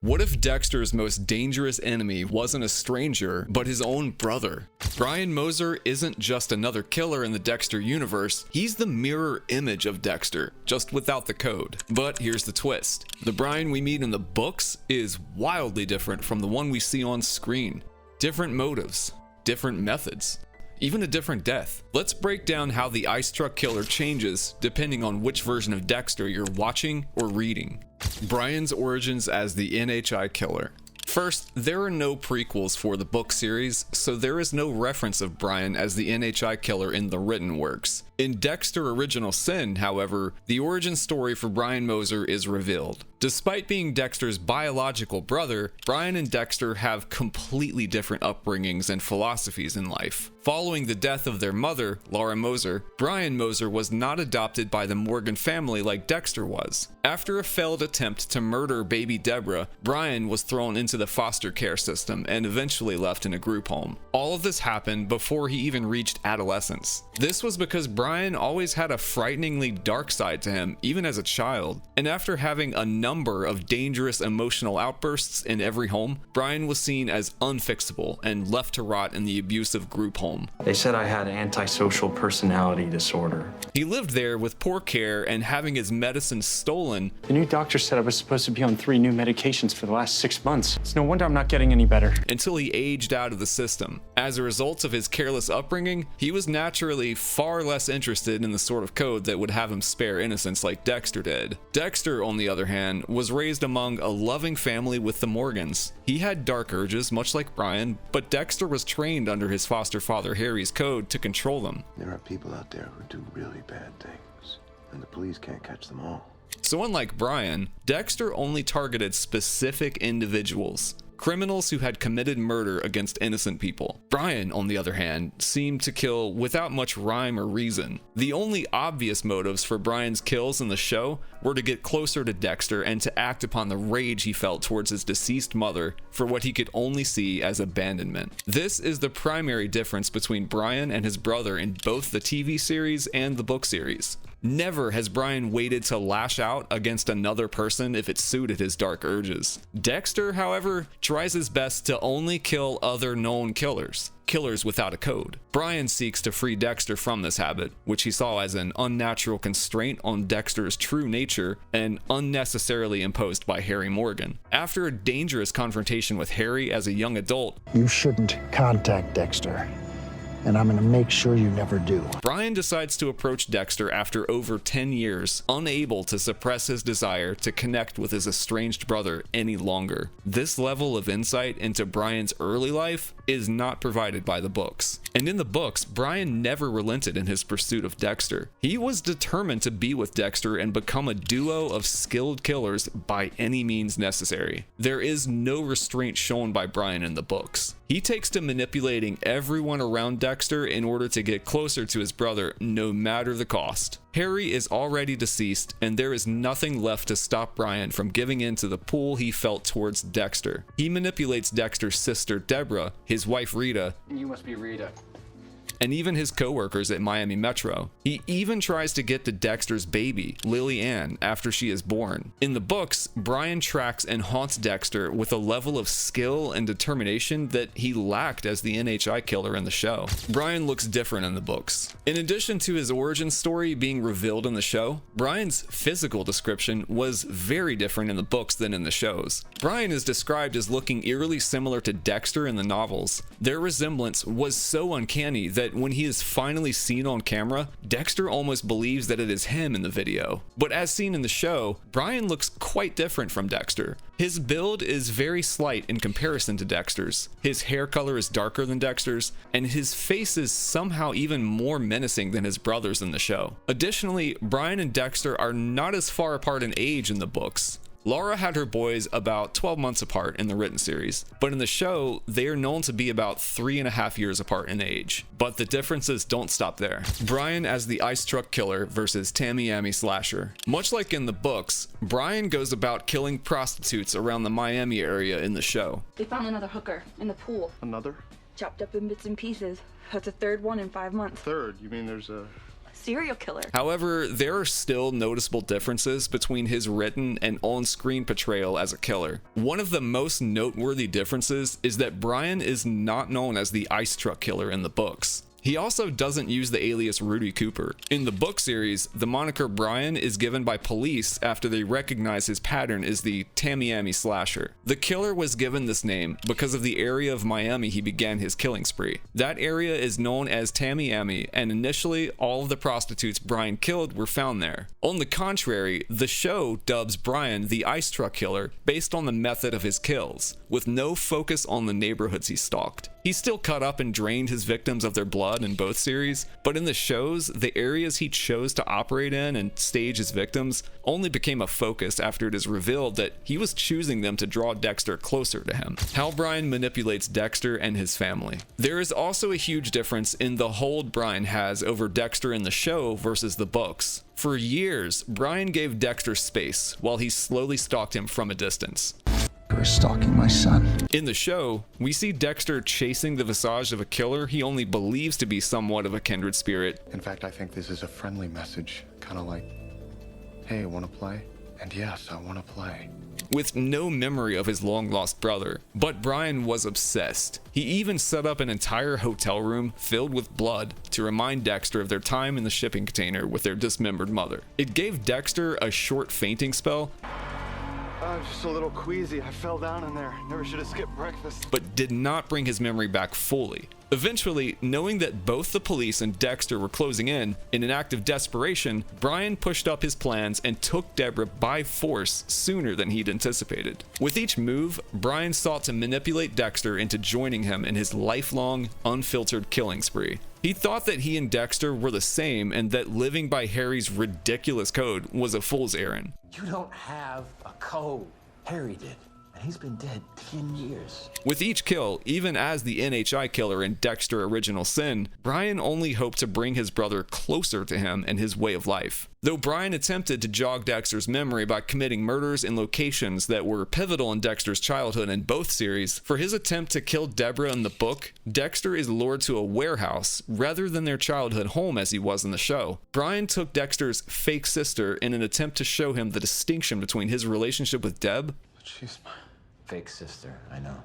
What if Dexter's most dangerous enemy wasn't a stranger, but his own brother? Brian MOSER isn't just another killer in the Dexter universe, he's the mirror image of Dexter, just without the code. But here's the twist. The Brian we meet in the books is wildly different from the one we see on screen. Different motives, different methods, even a different death. Let's break down how the ice truck killer changes depending on which version of Dexter you're watching or reading. Brian's origins as the NHI killer. First, there are no prequels for the book series, so there is no reference of Brian as the NHI killer in the written works. In Dexter Original Sin, however, the origin story for Brian MOSER is revealed. Despite being Dexter's biological brother, Brian and Dexter have completely different upbringings and philosophies in life. Following the death of their mother, Laura MOSER, Brian MOSER was not adopted by the Morgan family like Dexter was. After a failed attempt to murder baby Deborah, Brian was thrown into the foster care system and eventually left in a group home. All of this happened before he even reached adolescence. This was because Brian always had a frighteningly dark side to him, even as a child. And after having a number of dangerous emotional outbursts in every home, Brian was seen as unfixable and left to rot in the abusive group home. They said I had antisocial personality disorder. He lived there with poor care and having his medicine stolen. The new doctor said I was supposed to be on 3 new medications for the last 6 months. It's no wonder I'm not getting any better. Until he aged out of the system. As a result of his careless upbringing, he was naturally far less interested in the sort of code that would have him spare innocence like Dexter did. Dexter, on the other hand, was raised among a loving family with the Morgans. He had dark urges, much like Brian, but Dexter was trained under his foster father Harry's code to control them. There are people out there who do really bad things, and the police can't catch them all. So unlike Brian, Dexter only targeted specific individuals. Criminals who had committed murder against innocent people. Brian, on the other hand, seemed to kill without much rhyme or reason. The only obvious motives for Brian's kills in the show were to get closer to Dexter and to act upon the rage he felt towards his deceased mother for what he could only see as abandonment. This is the primary difference between Brian and his brother in both the TV series and the book series. Never has Brian waited to lash out against another person if it suited his dark urges. Dexter, however, tries his best to only kill other known killers. Killers without a code. Brian seeks to free Dexter from this habit, which he saw as an unnatural constraint on Dexter's true nature and unnecessarily imposed by Harry Morgan. After a dangerous confrontation with Harry as a young adult, "You shouldn't contact Dexter, and I'm gonna make sure you never do." Brian decides to approach Dexter after over 10 years, unable to suppress his desire to connect with his estranged brother any longer. This level of insight into Brian's early life is not provided by the books. And in the books, Brian never relented in his pursuit of Dexter. He was determined to be with Dexter and become a duo of skilled killers by any means necessary. There is no restraint shown by Brian in the books. He takes to manipulating everyone around Dexter in order to get closer to his brother, no matter the cost. Harry is already deceased, and there is nothing left to stop Brian from giving in to the pull he felt towards Dexter. He manipulates Dexter's sister Deborah, his wife Rita, You must be Rita. and even his co-workers at Miami Metro. He even tries to get to Dexter's baby, Lily Ann, after she is born. In the books, Brian tracks and haunts Dexter with a level of skill and determination that he lacked as the NHI killer in the show. Brian looks different in the books. In addition to his origin story being revealed in the show, Brian's physical description was very different in the books than in the shows. Brian is described as looking eerily similar to Dexter in the novels. Their resemblance was so uncanny that when he is finally seen on camera, Dexter almost believes that it is him in the video. But as seen in the show, Brian looks quite different from Dexter. His build is very slight in comparison to Dexter's. His hair color is darker than Dexter's, and his face is somehow even more menacing than his brother's in the show. Additionally, Brian and Dexter are not as far apart in age in the books. Laura had her boys about 12 months apart in the written series, but in the show, they are known to be about 3.5 years apart in age. But the differences don't stop there. Brian as the ice truck killer versus Tamiami slasher. Much like in the books, Brian goes about killing prostitutes around the Miami area in the show. They found another hooker in the pool. Another? Chopped up in bits and pieces. That's a third one in 5 months. Third? You mean there's a serial killer. However, there are still noticeable differences between his written and on-screen portrayal as a killer. One of the most noteworthy differences is that Brian is not known as the ice truck killer in the books. He also doesn't use the alias Rudy Cooper. In the book series, the moniker Brian is given by police after they recognize his pattern is the Tamiami slasher. The killer was given this name because of the area of Miami he began his killing spree. That area is known as Tamiami, and initially all of the prostitutes Brian killed were found there. On the contrary, the show dubs Brian the ice truck killer based on the method of his kills, with no focus on the neighborhoods he stalked. He still cut up and drained his victims of their blood in both series, but in the shows, the areas he chose to operate in and stage his victims only became a focus after it is revealed that he was choosing them to draw Dexter closer to him. How Brian manipulates Dexter and his family. There is also a huge difference in the hold Brian has over Dexter in the show versus the books. For years, Brian gave Dexter space while he slowly stalked him from a distance. You're stalking my son. In the show, we see Dexter chasing the visage of a killer he only believes to be somewhat of a kindred spirit. In fact, I think this is a friendly message, kind of like, hey, wanna play? And yes, I wanna play. With no memory of his long-lost brother. But Brian was obsessed. He even set up an entire hotel room filled with blood to remind Dexter of their time in the shipping container with their dismembered mother. It gave Dexter a short fainting spell, I'm just a little queasy. I fell down in there. Never should have skipped breakfast. but did not bring his memory back fully. Eventually, knowing that both the police and Dexter were closing in an act of desperation, Brian pushed up his plans and took Deborah by force sooner than he'd anticipated. With each move, Brian sought to manipulate Dexter into joining him in his lifelong, unfiltered killing spree. He thought that he and Dexter were the same and that living by Harry's ridiculous code was a fool's errand. You don't have a code. Harry did. And he's been dead 10 years. With each kill, even as the NHI killer in Dexter Original Sin, Brian only hoped to bring his brother closer to him and his way of life. Though Brian attempted to jog Dexter's memory by committing murders in locations that were pivotal in Dexter's childhood in both series, for his attempt to kill Deborah in the book, Dexter is lured to a warehouse rather than their childhood home as he was in the show. Brian took Dexter's fake sister in an attempt to show him the distinction between his relationship with Deb But she's my Fake sister, I know.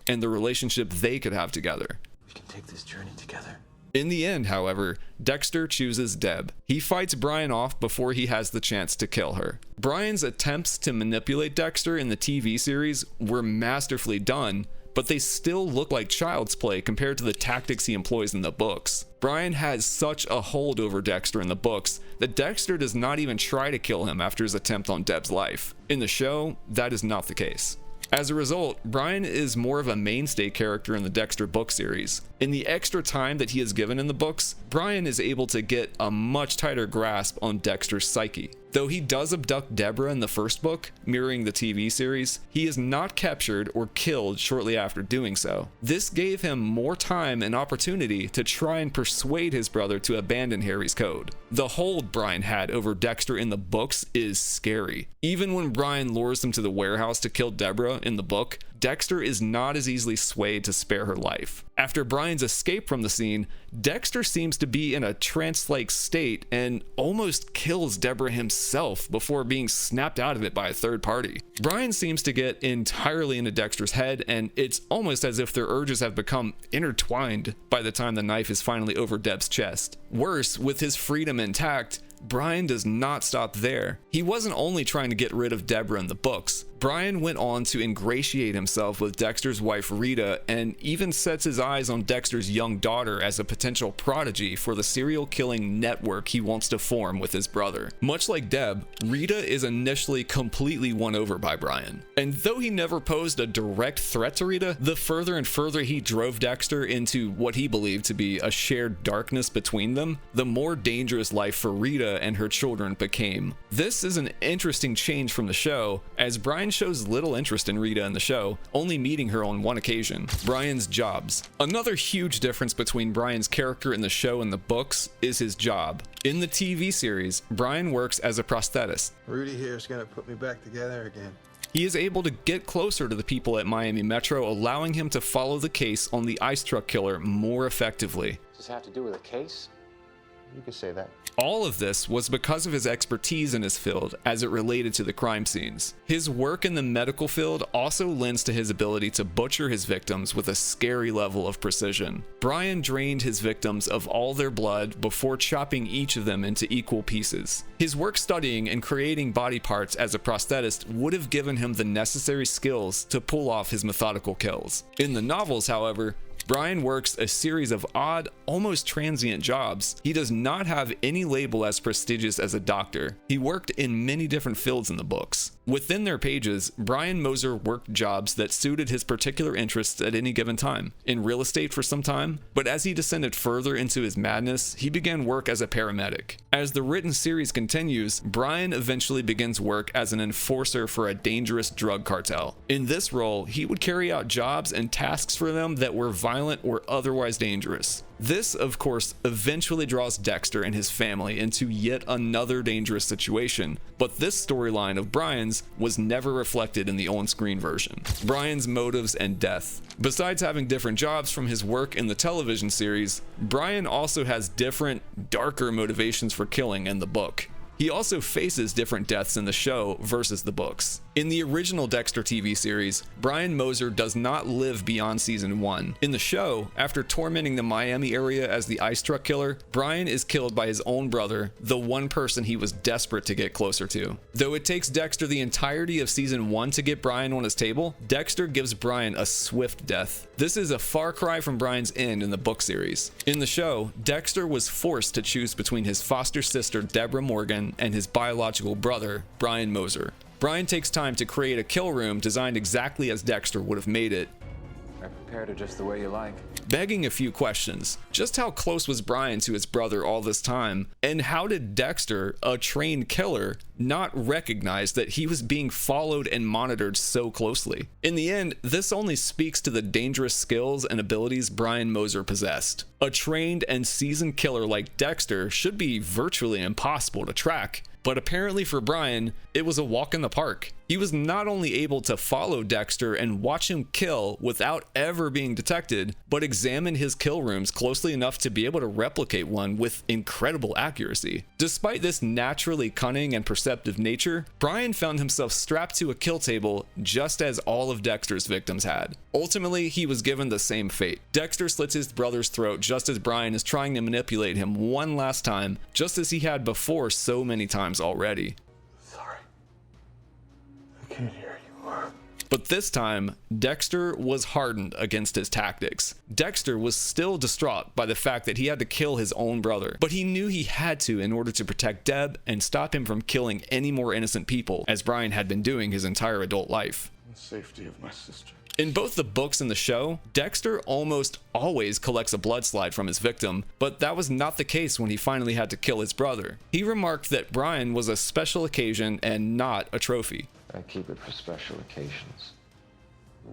and the relationship they could have together. We can take this journey together. In the end, however, Dexter chooses Deb. He fights Brian off before he has the chance to kill her. Brian's attempts to manipulate Dexter in the TV series were masterfully done, but they still look like child's play compared to the tactics he employs in the books. Brian has such a hold over Dexter in the books that Dexter does not even try to kill him after his attempt on Deb's life. In the show, that is not the case. As a result, Brian is more of a mainstay character in the Dexter book series. In the extra time that he is given in the books, Brian is able to get a much tighter grasp on Dexter's psyche. Though he does abduct Deborah in the first book, mirroring the TV series, he is not captured or killed shortly after doing so. This gave him more time and opportunity to try and persuade his brother to abandon Harry's code. The hold Brian had over Dexter in the books is scary. Even when Brian lures him to the warehouse to kill Deborah in the book, Dexter is not as easily swayed to spare her life. After Brian's escape from the scene, Dexter seems to be in a trance-like state and almost kills Deborah himself before being snapped out of it by a third party. Brian seems to get entirely into Dexter's head, and it's almost as if their urges have become intertwined by the time the knife is finally over Deb's chest. Worse, with his freedom intact, Brian does not stop there. He wasn't only trying to get rid of Deborah in the books. Brian went on to ingratiate himself with Dexter's wife Rita and even sets his eyes on Dexter's young daughter as a potential prodigy for the serial killing network he wants to form with his brother. Much like Deb, Rita is initially completely won over by Brian. And though he never posed a direct threat to Rita, the further and further he drove Dexter into what he believed to be a shared darkness between them, the more dangerous life for Rita and her children became. This is an interesting change from the show, as Brian shows little interest in Rita in the show, only meeting her on one occasion. Brian's jobs. Another huge difference between Brian's character in the show and the books is his job. In the TV series, Brian works as a prosthetist. Rudy here is gonna put me back together again. He is able to get closer to the people at Miami Metro, allowing him to follow the case on the ice truck killer more effectively. Does this have to do with a case? You could say that. All of this was because of his expertise in his field as it related to the crime scenes. His work in the medical field also lends to his ability to butcher his victims with a scary level of precision. Brian drained his victims of all their blood before chopping each of them into equal pieces. His work studying and creating body parts as a prosthetist would have given him the necessary skills to pull off his methodical kills. In the novels, however, Brian works a series of odd, almost transient jobs. He does not have any label as prestigious as a doctor. He worked in many different fields in the books. Within their pages, Brian Moser worked jobs that suited his particular interests at any given time. In real estate for some time, but as he descended further into his madness, he began work as a paramedic. As the written series continues, Brian eventually begins work as an enforcer for a dangerous drug cartel. In this role, he would carry out jobs and tasks for them that were violent or otherwise dangerous. This, of course, eventually draws Dexter and his family into yet another dangerous situation, but this storyline of Brian's was never reflected in the on-screen version. Brian's motives and death. Besides having different jobs from his work in the television series, Brian also has different, darker motivations for killing in the book. He also faces different deaths in the show versus the books. In the original Dexter TV series, Brian Moser does not live beyond season 1. In the show, after tormenting the Miami area as the ice truck killer, Brian is killed by his own brother, the one person he was desperate to get closer to. Though it takes Dexter the entirety of season 1 to get Brian on his table, Dexter gives Brian a swift death. This is a far cry from Brian's end in the book series. In the show, Dexter was forced to choose between his foster sister Deborah Morgan and his biological brother, Brian Moser. Brian takes time to create a kill room designed exactly as Dexter would have made it. I prepared it just the way you like. Begging a few questions. Just how close was Brian to his brother all this time? And how did Dexter, a trained killer, not recognize that he was being followed and monitored so closely? In the end, this only speaks to the dangerous skills and abilities Brian Moser possessed. A trained and seasoned killer like Dexter should be virtually impossible to track. But apparently for Brian, it was a walk in the park. He was not only able to follow Dexter and watch him kill without ever being detected, but examine his kill rooms closely enough to be able to replicate one with incredible accuracy. Despite this naturally cunning and perceptive nature, Brian found himself strapped to a kill table just as all of Dexter's victims had. Ultimately, he was given the same fate. Dexter slits his brother's throat just as Brian is trying to manipulate him one last time, just as he had before so many times already. Sorry. I can't hear you. But this time, Dexter was hardened against his tactics. Dexter was still distraught by the fact that he had to kill his own brother, but he knew he had to in order to protect Deb and stop him from killing any more innocent people, as Brian had been doing his entire adult life. The safety of my sister. In both the books and the show, Dexter almost always collects a blood slide from his victim, but that was not the case when he finally had to kill his brother. He remarked that Brian was a special occasion and not a trophy. I keep it for special occasions.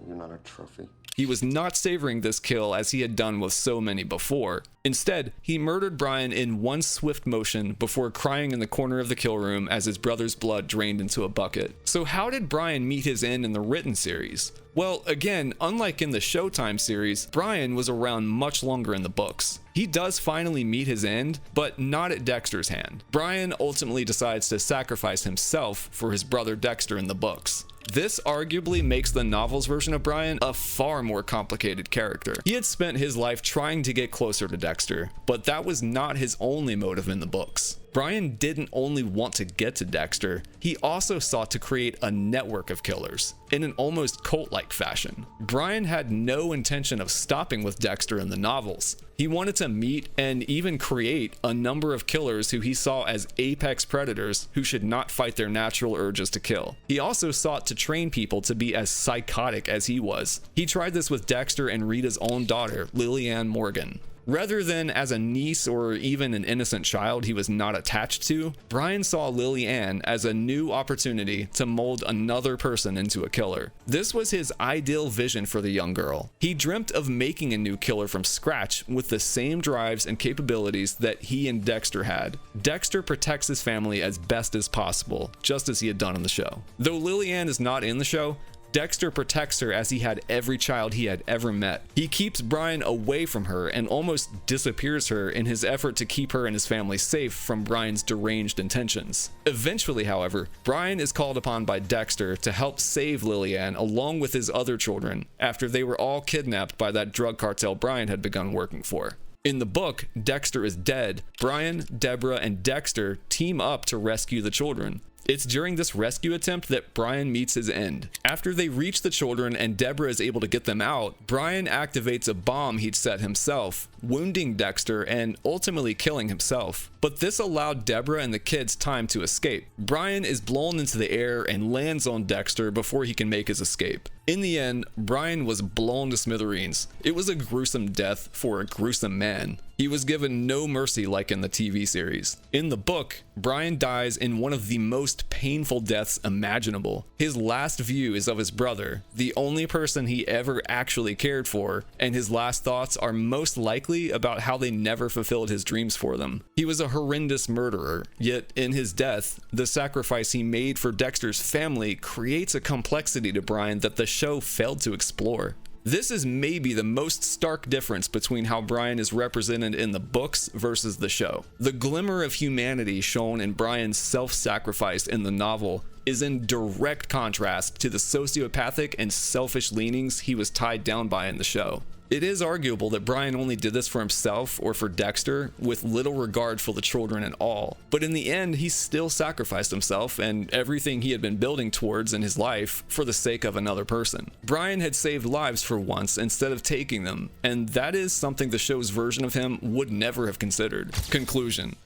You're not a trophy. He was not savoring this kill as he had done with so many before. Instead, he murdered Brian in one swift motion before crying in the corner of the kill room as his brother's blood drained into a bucket. So how did Brian meet his end in the written series? Well, again, unlike in the Showtime series, Brian was around much longer in the books. He does finally meet his end, but not at Dexter's hand. Brian ultimately decides to sacrifice himself for his brother Dexter in the books. This arguably makes the novel's version of Brian a far more complicated character. He had spent his life trying to get closer to Dexter, but that was not his only motive in the books. Brian didn't only want to get to Dexter, he also sought to create a network of killers, in an almost cult-like fashion. Brian had no intention of stopping with Dexter in the novels. He wanted to meet and even create a number of killers who he saw as apex predators who should not fight their natural urges to kill. He also sought to train people to be as psychotic as he was. He tried this with Dexter and Rita's own daughter, Lillian Morgan. Rather than as a niece or even an innocent child he was not attached to, Brian saw Lily Ann as a new opportunity to mold another person into a killer. This was his ideal vision for the young girl. He dreamt of making a new killer from scratch with the same drives and capabilities that he and Dexter had. Dexter protects his family as best as possible, just as he had done in the show. Though Lily Ann is not in the show, Dexter protects her as he had every child he had ever met. He keeps Brian away from her and almost disappears her in his effort to keep her and his family safe from Brian's deranged intentions. Eventually, however, Brian is called upon by Dexter to help save Lillian along with his other children after they were all kidnapped by that drug cartel Brian had begun working for. In the book, Dexter is dead. Brian, Deborah, and Dexter team up to rescue the children. It's during this rescue attempt that Brian meets his end. After they reach the children and Deborah is able to get them out, Brian activates a bomb he'd set himself, wounding Dexter and ultimately killing himself. But this allowed Deborah and the kids time to escape. Brian is blown into the air and lands on Dexter before he can make his escape. In the end, Brian was blown to smithereens. It was a gruesome death for a gruesome man. He was given no mercy like in the TV series. In the book, Brian dies in one of the most painful deaths imaginable. His last view is of his brother, the only person he ever actually cared for, and his last thoughts are most likely about how they never fulfilled his dreams for them. He was a horrendous murderer, yet in his death, the sacrifice he made for Dexter's family creates a complexity to Brian that the show failed to explore. This is maybe the most stark difference between how Brian is represented in the books versus the show. The glimmer of humanity shown in Brian's self-sacrifice in the novel is in direct contrast to the sociopathic and selfish leanings he was tied down by in the show. It is arguable that Brian only did this for himself or for Dexter, with little regard for the children at all. But in the end, he still sacrificed himself and everything he had been building towards in his life for the sake of another person. Brian had saved lives for once instead of taking them, and that is something the show's version of him would never have considered. Conclusion.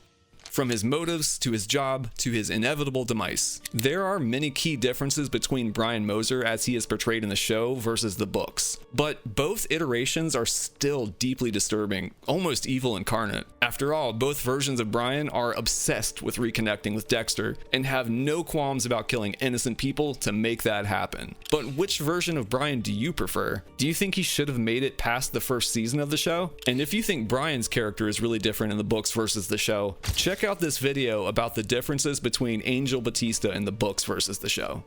From his motives to his job to his inevitable demise, there are many key differences between Brian Moser as he is portrayed in the show versus the books. But both iterations are still deeply disturbing, almost evil incarnate. After all, both versions of Brian are obsessed with reconnecting with Dexter and have no qualms about killing innocent people to make that happen. But which version of Brian do you prefer? Do you think he should have made it past the first season of the show? And if you think Brian's character is really different in the books versus the show, check out this video about the differences between Angel Batista in the books versus the show.